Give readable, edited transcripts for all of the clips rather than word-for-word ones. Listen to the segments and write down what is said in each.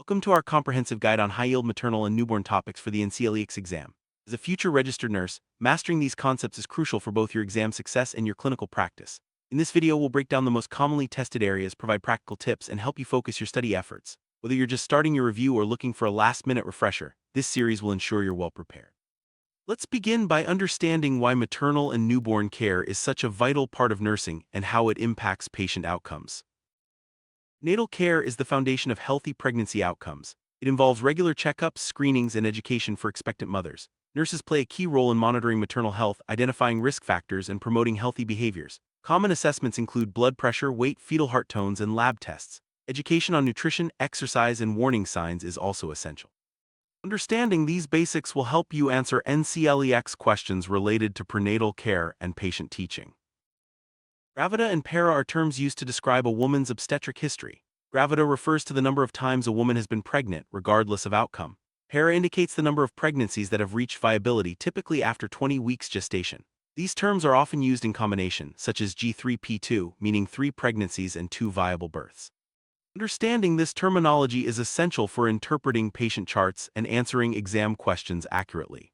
Welcome to our comprehensive guide on high-yield maternal and newborn topics for the NCLEX exam. As a future registered nurse, mastering these concepts is crucial for both your exam success and your clinical practice. In this video, we'll break down the most commonly tested areas, provide practical tips, and help you focus your study efforts. Whether you're just starting your review or looking for a last-minute refresher, this series will ensure you're well prepared. Let's begin by understanding why maternal and newborn care is such a vital part of nursing and how it impacts patient outcomes. Natal care is the foundation of healthy pregnancy outcomes. It involves regular checkups, screenings, and education for expectant mothers. Nurses play a key role in monitoring maternal health, identifying risk factors, and promoting healthy behaviors. Common assessments include blood pressure, weight, fetal heart tones, and lab tests. Education on nutrition, exercise, and warning signs is also essential. Understanding these basics will help you answer NCLEX questions related to prenatal care and patient teaching. Gravida and para are terms used to describe a woman's obstetric history. Gravida refers to the number of times a woman has been pregnant, regardless of outcome. Para indicates the number of pregnancies that have reached viability, typically after 20 weeks gestation. These terms are often used in combination, such as G3P2, meaning 3 pregnancies and 2 viable births. Understanding this terminology is essential for interpreting patient charts and answering exam questions accurately.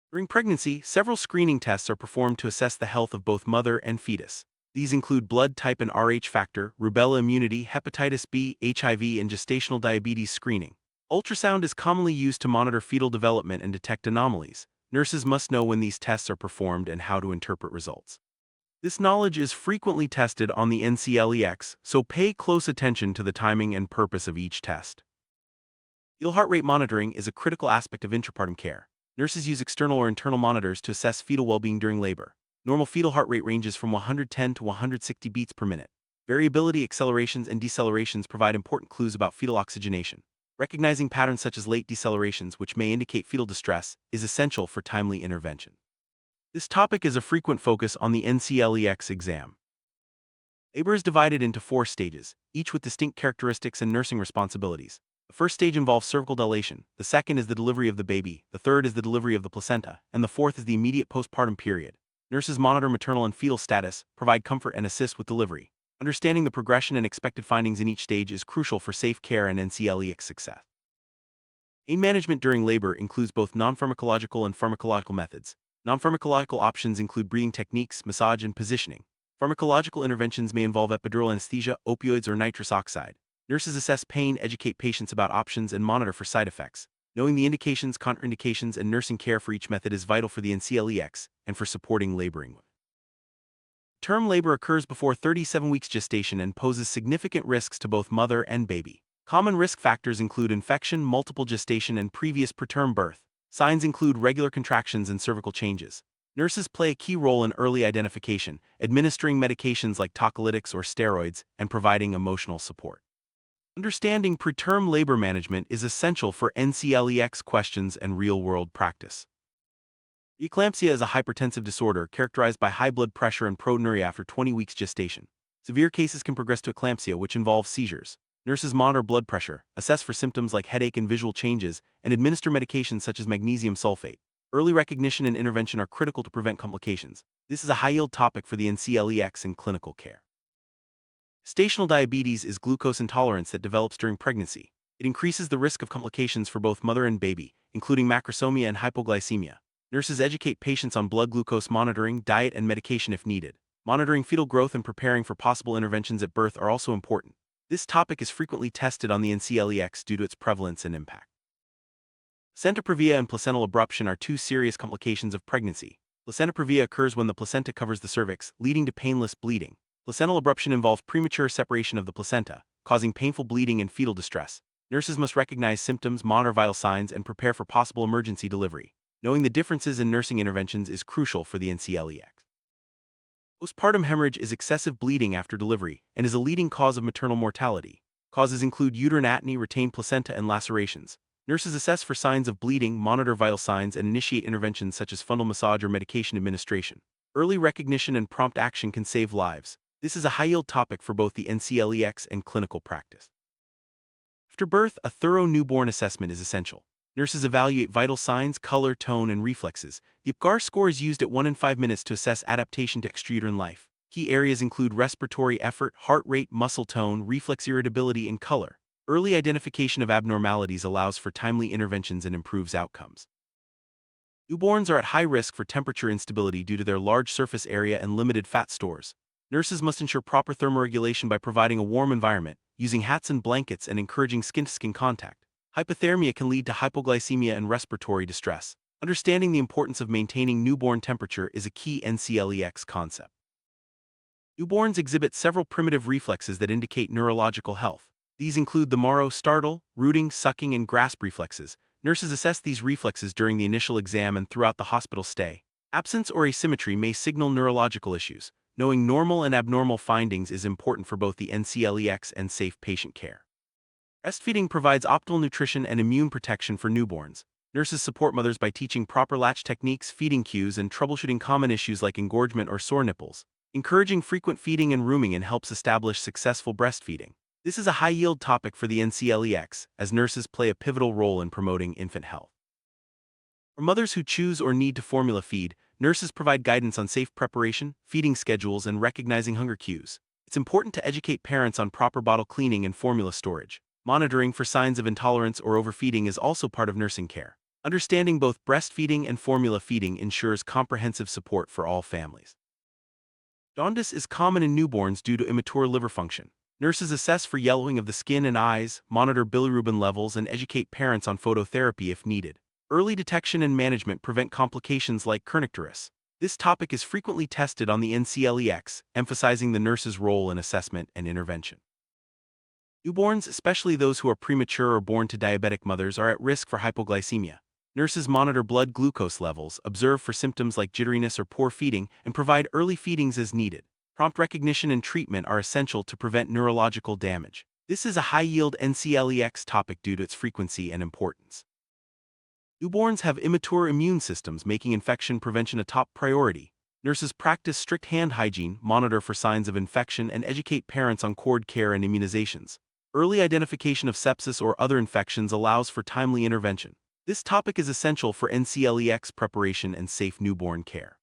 During pregnancy, several screening tests are performed to assess the health of both mother and fetus. These include blood type and Rh factor, rubella immunity, hepatitis B, HIV, and gestational diabetes screening. Ultrasound is commonly used to monitor fetal development and detect anomalies. Nurses must know when these tests are performed and how to interpret results. This knowledge is frequently tested on the NCLEX, so pay close attention to the timing and purpose of each test. Fetal heart rate monitoring is a critical aspect of intrapartum care. Nurses use external or internal monitors to assess fetal well-being during labor. Normal fetal heart rate ranges from 110 to 160 beats per minute. Variability, accelerations, and decelerations provide important clues about fetal oxygenation. Recognizing patterns such as late decelerations, which may indicate fetal distress, is essential for timely intervention. This topic is a frequent focus on the NCLEX exam. Labor is divided into 4 stages, each with distinct characteristics and nursing responsibilities. The first stage involves cervical dilation, the second is the delivery of the baby, the third is the delivery of the placenta, and the fourth is the immediate postpartum period. Nurses monitor maternal and fetal status, provide comfort, and assist with delivery. Understanding the progression and expected findings in each stage is crucial for safe care and NCLEX success. Pain management during labor includes both non-pharmacological and pharmacological methods. Non-pharmacological options include breathing techniques, massage, and positioning. Pharmacological interventions may involve epidural anesthesia, opioids, or nitrous oxide. Nurses assess pain, educate patients about options, and monitor for side effects. Knowing the indications, contraindications, and nursing care for each method is vital for the NCLEX and for supporting laboring women. Term labor occurs before 37 weeks gestation and poses significant risks to both mother and baby. Common risk factors include infection, multiple gestation, and previous preterm birth. Signs include regular contractions and cervical changes. Nurses play a key role in early identification, administering medications like tocolytics or steroids, and providing emotional support. Understanding preterm labor management is essential for NCLEX questions and real-world practice. Eclampsia is a hypertensive disorder characterized by high blood pressure and proteinuria after 20 weeks gestation. Severe cases can progress to eclampsia, which involves seizures. Nurses monitor blood pressure, assess for symptoms like headache and visual changes, and administer medications such as magnesium sulfate. Early recognition and intervention are critical to prevent complications. This is a high-yield topic for the NCLEX in clinical care. Gestational diabetes is glucose intolerance that develops during pregnancy. It increases the risk of complications for both mother and baby, including macrosomia and hypoglycemia. Nurses educate patients on blood glucose monitoring, diet, and medication if needed. Monitoring fetal growth and preparing for possible interventions at birth are also important. This topic is frequently tested on the NCLEX due to its prevalence and impact. Placenta previa and placental abruption are 2 serious complications of pregnancy. Placenta previa occurs when the placenta covers the cervix, leading to painless bleeding. Placental abruption involves premature separation of the placenta, causing painful bleeding and fetal distress. Nurses must recognize symptoms, monitor vital signs, and prepare for possible emergency delivery. Knowing the differences in nursing interventions is crucial for the NCLEX. Postpartum hemorrhage is excessive bleeding after delivery and is a leading cause of maternal mortality. Causes include uterine atony, retained placenta, and lacerations. Nurses assess for signs of bleeding, monitor vital signs, and initiate interventions such as fundal massage or medication administration. Early recognition and prompt action can save lives. This is a high-yield topic for both the NCLEX and clinical practice. After birth, a thorough newborn assessment is essential. Nurses evaluate vital signs, color, tone, and reflexes. The Apgar score is used at 1 in 5 minutes to assess adaptation to extrauterine life. Key areas include respiratory effort, heart rate, muscle tone, reflex irritability, and color. Early identification of abnormalities allows for timely interventions and improves outcomes. Newborns are at high risk for temperature instability due to their large surface area and limited fat stores. Nurses must ensure proper thermoregulation by providing a warm environment, using hats and blankets, and encouraging skin-to-skin contact. Hypothermia can lead to hypoglycemia and respiratory distress. Understanding the importance of maintaining newborn temperature is a key NCLEX concept. Newborns exhibit several primitive reflexes that indicate neurological health. These include the Moro startle, rooting, sucking, and grasp reflexes. Nurses assess these reflexes during the initial exam and throughout the hospital stay. Absence or asymmetry may signal neurological issues. Knowing normal and abnormal findings is important for both the NCLEX and safe patient care. Breastfeeding provides optimal nutrition and immune protection for newborns. Nurses support mothers by teaching proper latch techniques, feeding cues, and troubleshooting common issues like engorgement or sore nipples. Encouraging frequent feeding and rooming helps establish successful breastfeeding. This is a high-yield topic for the NCLEX, as nurses play a pivotal role in promoting infant health. For mothers who choose or need to formula feed, nurses provide guidance on safe preparation, feeding schedules, and recognizing hunger cues. It's important to educate parents on proper bottle cleaning and formula storage. Monitoring for signs of intolerance or overfeeding is also part of nursing care. Understanding both breastfeeding and formula feeding ensures comprehensive support for all families. Jaundice is common in newborns due to immature liver function. Nurses assess for yellowing of the skin and eyes, monitor bilirubin levels, and educate parents on phototherapy if needed. Early detection and management prevent complications like kernicterus. This topic is frequently tested on the NCLEX, emphasizing the nurse's role in assessment and intervention. Newborns, especially those who are premature or born to diabetic mothers, are at risk for hypoglycemia. Nurses monitor blood glucose levels, observe for symptoms like jitteriness or poor feeding, and provide early feedings as needed. Prompt recognition and treatment are essential to prevent neurological damage. This is a high-yield NCLEX topic due to its frequency and importance. Newborns have immature immune systems, making infection prevention a top priority. Nurses practice strict hand hygiene, monitor for signs of infection, and educate parents on cord care and immunizations. Early identification of sepsis or other infections allows for timely intervention. This topic is essential for NCLEX preparation and safe newborn care.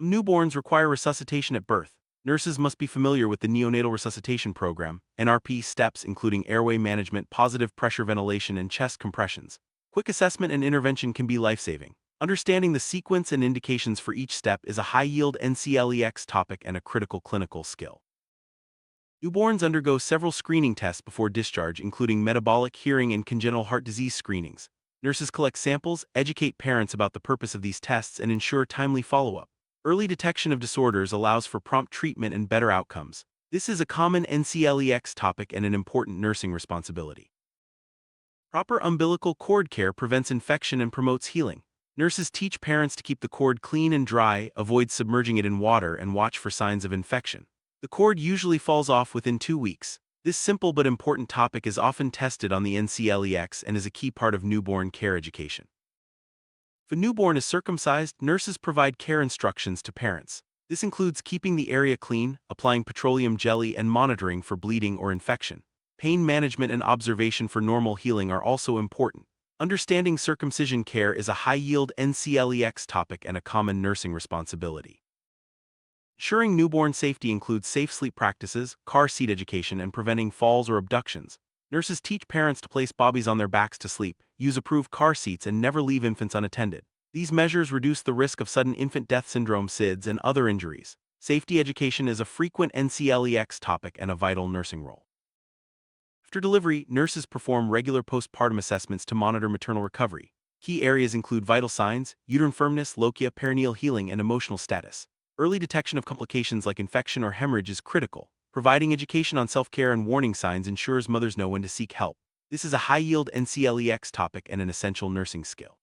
Newborns require resuscitation at birth. Nurses must be familiar with the neonatal resuscitation program, NRP steps including airway management, positive pressure ventilation, and chest compressions. Quick assessment and intervention can be life-saving. Understanding the sequence and indications for each step is a high-yield NCLEX topic and a critical clinical skill. Newborns undergo several screening tests before discharge, including metabolic, hearing, and congenital heart disease screenings. Nurses collect samples, educate parents about the purpose of these tests, and ensure timely follow-up. Early detection of disorders allows for prompt treatment and better outcomes. This is a common NCLEX topic and an important nursing responsibility. Proper umbilical cord care prevents infection and promotes healing. Nurses teach parents to keep the cord clean and dry, avoid submerging it in water, and watch for signs of infection. The cord usually falls off within 2 weeks. This simple but important topic is often tested on the NCLEX and is a key part of newborn care education. If a newborn is circumcised, nurses provide care instructions to parents. This includes keeping the area clean, applying petroleum jelly, and monitoring for bleeding or infection. Pain management and observation for normal healing are also important. Understanding circumcision care is a high-yield NCLEX topic and a common nursing responsibility. Ensuring newborn safety includes safe sleep practices, car seat education, and preventing falls or abductions. Nurses teach parents to place bobbies on their backs to sleep, use approved car seats, and never leave infants unattended. These measures reduce the risk of sudden infant death syndrome (SIDS) and other injuries. Safety education is a frequent NCLEX topic and a vital nursing role. After delivery, nurses perform regular postpartum assessments to monitor maternal recovery. Key areas include vital signs, uterine firmness, lochia, perineal healing, and emotional status. Early detection of complications like infection or hemorrhage is critical. Providing education on self-care and warning signs ensures mothers know when to seek help. This is a high-yield NCLEX topic and an essential nursing skill.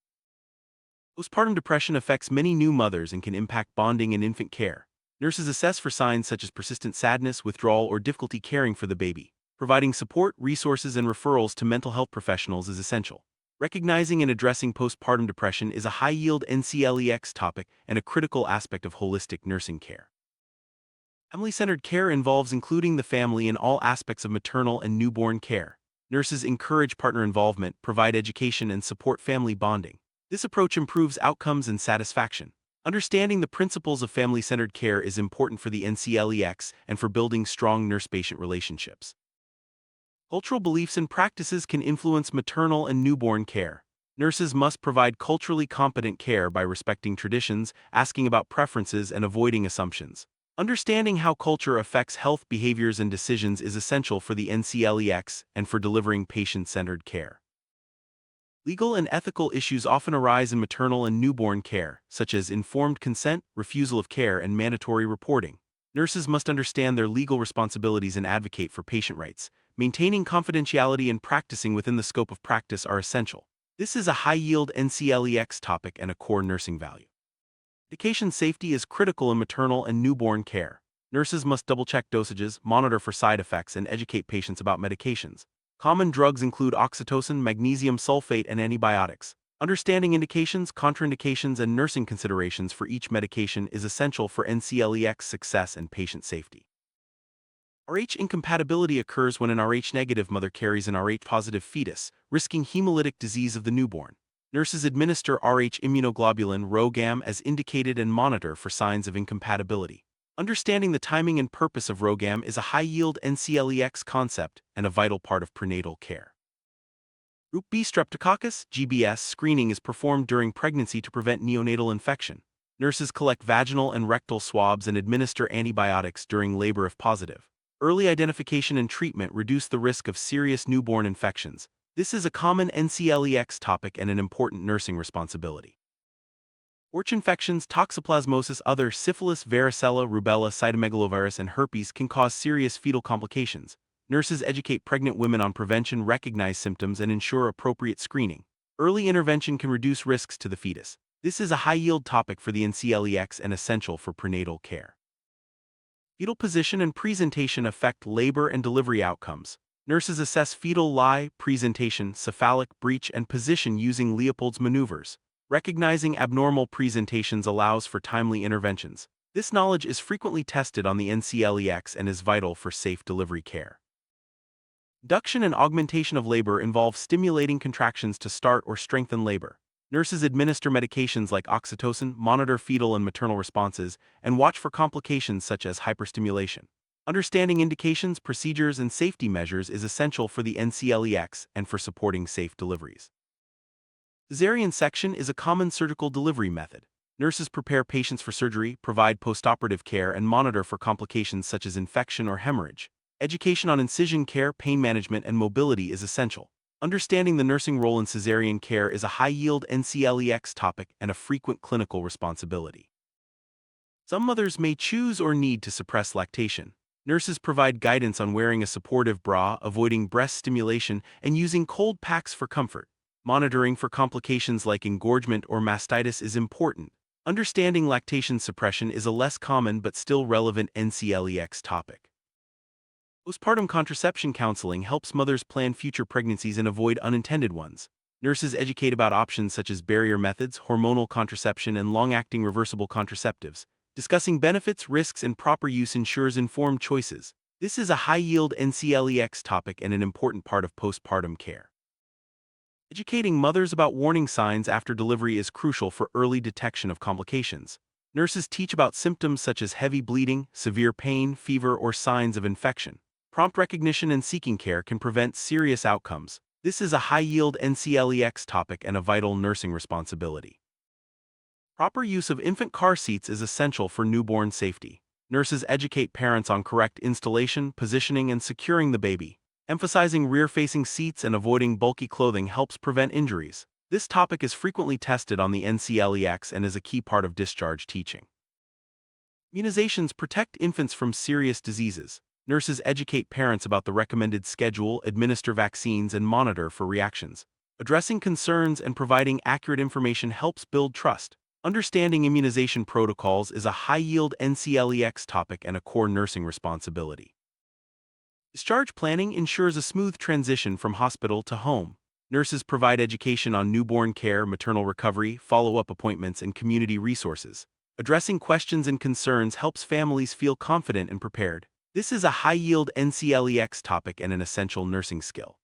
Postpartum depression affects many new mothers and can impact bonding and infant care. Nurses assess for signs such as persistent sadness, withdrawal, or difficulty caring for the baby. Providing support, resources, and referrals to mental health professionals is essential. Recognizing and addressing postpartum depression is a high-yield NCLEX topic and a critical aspect of holistic nursing care. Family-centered care involves including the family in all aspects of maternal and newborn care. Nurses encourage partner involvement, provide education, and support family bonding. This approach improves outcomes and satisfaction. Understanding the principles of family-centered care is important for the NCLEX and for building strong nurse-patient relationships. Cultural beliefs and practices can influence maternal and newborn care. Nurses must provide culturally competent care by respecting traditions, asking about preferences, and avoiding assumptions. Understanding how culture affects health behaviors and decisions is essential for the NCLEX and for delivering patient-centered care. Legal and ethical issues often arise in maternal and newborn care, such as informed consent, refusal of care, and mandatory reporting. Nurses must understand their legal responsibilities and advocate for patient rights. Maintaining confidentiality and practicing within the scope of practice are essential. This is a high-yield NCLEX topic and a core nursing value. Medication safety is critical in maternal and newborn care. Nurses must double-check dosages, monitor for side effects, and educate patients about medications. Common drugs include oxytocin, magnesium sulfate, and antibiotics. Understanding indications, contraindications, and nursing considerations for each medication is essential for NCLEX success and patient safety. Rh incompatibility occurs when an Rh-negative mother carries an Rh-positive fetus, risking hemolytic disease of the newborn. Nurses administer Rh immunoglobulin RhoGAM as indicated and monitor for signs of incompatibility. Understanding the timing and purpose of RhoGAM is a high-yield NCLEX concept and a vital part of prenatal care. Group B streptococcus (GBS) screening is performed during pregnancy to prevent neonatal infection. Nurses collect vaginal and rectal swabs and administer antibiotics during labor if positive. Early identification and treatment reduce the risk of serious newborn infections. This is a common NCLEX topic and an important nursing responsibility. Orch infections, toxoplasmosis, other syphilis, varicella, rubella, cytomegalovirus, and herpes can cause serious fetal complications. Nurses educate pregnant women on prevention, recognize symptoms, and ensure appropriate screening. Early intervention can reduce risks to the fetus. This is a high-yield topic for the NCLEX and essential for prenatal care. Fetal position and presentation affect labor and delivery outcomes. Nurses assess fetal lie, presentation, cephalic, breech, and position using Leopold's maneuvers. Recognizing abnormal presentations allows for timely interventions. This knowledge is frequently tested on the NCLEX and is vital for safe delivery care. Induction and augmentation of labor involve stimulating contractions to start or strengthen labor. Nurses administer medications like oxytocin, monitor fetal and maternal responses, and watch for complications such as hyperstimulation. Understanding indications, procedures, and safety measures is essential for the NCLEX and for supporting safe deliveries. Cesarean section is a common surgical delivery method. Nurses prepare patients for surgery, provide postoperative care, and monitor for complications such as infection or hemorrhage. Education on incision care, pain management, and mobility is essential. Understanding the nursing role in cesarean care is a high-yield NCLEX topic and a frequent clinical responsibility. Some mothers may choose or need to suppress lactation. Nurses provide guidance on wearing a supportive bra, avoiding breast stimulation, and using cold packs for comfort. Monitoring for complications like engorgement or mastitis is important. Understanding lactation suppression is a less common but still relevant NCLEX topic. Postpartum contraception counseling helps mothers plan future pregnancies and avoid unintended ones. Nurses educate about options such as barrier methods, hormonal contraception, and long-acting reversible contraceptives. Discussing benefits, risks, and proper use ensures informed choices. This is a high-yield NCLEX topic and an important part of postpartum care. Educating mothers about warning signs after delivery is crucial for early detection of complications. Nurses teach about symptoms such as heavy bleeding, severe pain, fever, or signs of infection. Prompt recognition and seeking care can prevent serious outcomes. This is a high-yield NCLEX topic and a vital nursing responsibility. Proper use of infant car seats is essential for newborn safety. Nurses educate parents on correct installation, positioning, and securing the baby. Emphasizing rear-facing seats and avoiding bulky clothing helps prevent injuries. This topic is frequently tested on the NCLEX and is a key part of discharge teaching. Immunizations protect infants from serious diseases. Nurses educate parents about the recommended schedule, administer vaccines, and monitor for reactions. Addressing concerns and providing accurate information helps build trust. Understanding immunization protocols is a high-yield NCLEX topic and a core nursing responsibility. Discharge planning ensures a smooth transition from hospital to home. Nurses provide education on newborn care, maternal recovery, follow-up appointments, and community resources. Addressing questions and concerns helps families feel confident and prepared. This is a high-yield NCLEX topic and an essential nursing skill.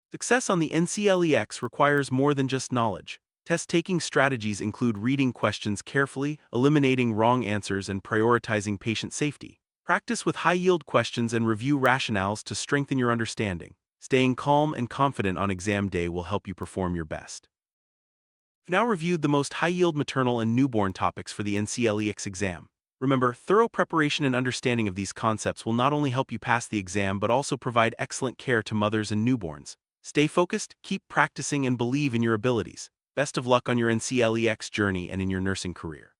Success on the NCLEX requires more than just knowledge. Test-taking strategies include reading questions carefully, eliminating wrong answers, and prioritizing patient safety. Practice with high-yield questions and review rationales to strengthen your understanding. Staying calm and confident on exam day will help you perform your best. We've now reviewed the most high-yield maternal and newborn topics for the NCLEX exam. Remember, thorough preparation and understanding of these concepts will not only help you pass the exam but also provide excellent care to mothers and newborns. Stay focused, keep practicing, and believe in your abilities. Best of luck on your NCLEX journey and in your nursing career.